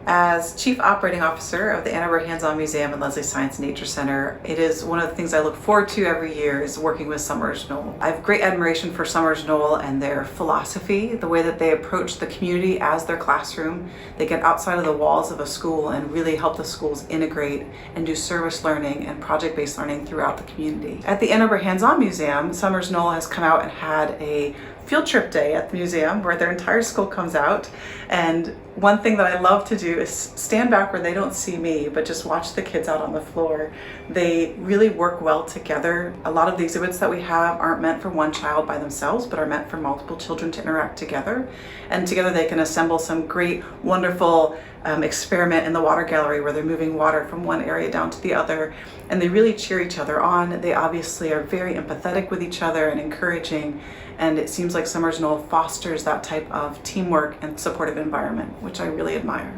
As Chief Operating Officer of the Arbor Hands-On Museum and Leslie Science and Nature Center, it is one of the things I look forward to every year is working with Summers-Knoll. I have great admiration for Summers-Knoll and their philosophy, the way that they approach the community as their classroom. They get outside of the walls of a school and really help the schools integrate and do service learning and project-based learning throughout the community. At the Arbor Hands-On Museum, Summers-Knoll has come out and had a field trip day at the museum where their entire school comes out, and one thing that I love to do is stand back where they don't see me but just watch the kids out on the floor. They really work well together. A lot of the exhibits that we have aren't meant for one child by themselves but are meant for multiple children to interact together, and together they can assemble some great wonderful experiment in the water gallery where they're moving water from one area down to the other, and they really cheer each other on. They obviously are very empathetic with each other and encouraging, and it seems like Summers-Knoll fosters that type of teamwork and supportive environment, which I really admire.